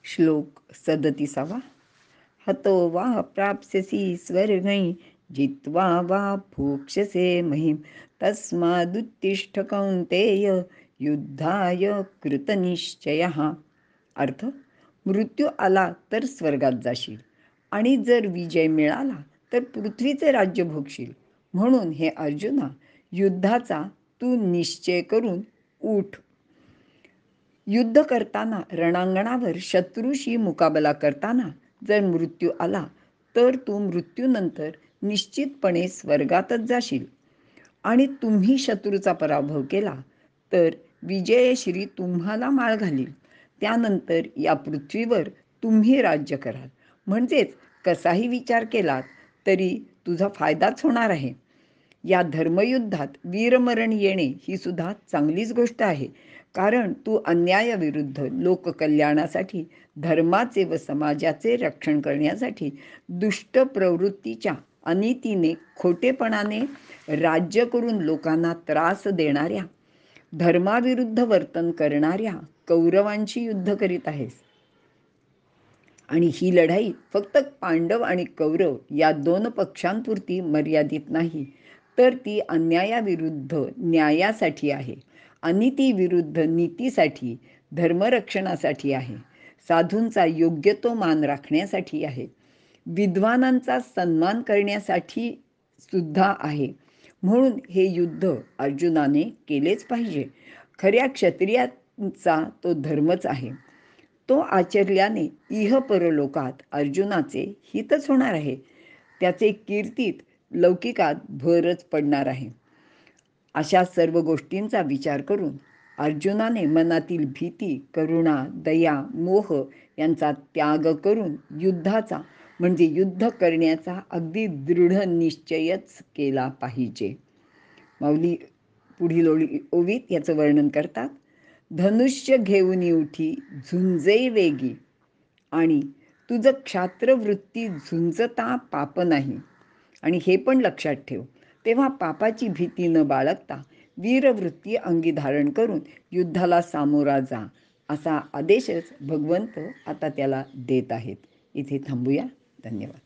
श्लोक 37. हतो वा प्राप्स्यसि स्वर्गै जित्वा वा भोक्ष्यसे महिं तस्मादुत्तिष्ठ कौन्तेय युद्धाय कृतनिश्चयः. अर्थ, मृत्यू आला तर स्वर्गात जाशील आणि जर विजय मिळाला तर पृथ्वीचे राज्य भोगशील. म्हणून हे अर्जुना, युद्धाचा तू निश्चय करून उठ. युद्ध करताना रणांगणावर शत्रूशी मुकाबला करताना जर मृत्यू आला तर तू मृत्यूनंतर निश्चितपणे स्वर्गातच जाशील. आणि तुम्ही शत्रूचा पराभव केला तर विजयश्री तुम्हाला माळ घालील. त्यानंतर या पृथ्वीवर तुम्ही राज्य कराल. म्हणजेच कसाही विचार केलात तरी तुझा फायदाच होणार आहे. या धर्मयुद्धात वीरमरण येणे ही सुद्धा चांगलीच गोष्ट आहे. कारण तू अन्यायाविरुद्ध लोककल्याणासाठी, धर्माचे व समाजाचे रक्षण करण्यासाठी दुष्ट प्रवृत्तीच्या, अनितीने, खोटेपणाने राज्य करून लोकांना त्रास देणाऱ्या, धर्माविरुद्ध वर्तन करणाऱ्या कौरवांशी युद्ध करीत आहेस. आणि ही लढाई फक्त पांडव आणि कौरव या 2 पक्षांपुरती मर्यादित नाही, तर ती अन्यायाविरुद्ध न्यायासाठी आहे, अनितीविरुद्ध नीतीसाठी, धर्मरक्षणासाठी आहे, साधूंचा योग्य तो मान राखण्यासाठी आहे, विद्वानांचा सन्मान करण्यासाठी सुद्धा आहे. म्हणून हे युद्ध अर्जुनाने केलेच पाहिजे. खऱ्या क्षत्रियाचा तो धर्मच आहे. तो आचरल्याने इह परलोकात अर्जुनाचे हितच होणार आहे. त्याचे कीर्तीत लौकिकात भरच पडणार आहे. अशा सर्व गोष्टींचा विचार करून अर्जुनाने मनातील भीती, करुणा, दया, मोह यांचा त्याग करून युद्धाचा म्हणजे युद्ध करण्याचा अगदी दृढ निश्चयच केला पाहिजे. माऊली पुढील ओवीत याचं वर्णन करतात. धनुष्य घेऊन उठी झुंजे वेगी आणि तुझं क्षात्रवृत्ती झुंजता पाप नाही. आणि हे पण लक्षात ठेव, तेव्हा पापाची भीती न बाळगता वीरवृत्ती अंगी धारण करून युद्धाला सामोरा जा, असा आदेशच भगवंत आता त्याला देत आहेत. इथे थांबूया. धन्यवाद.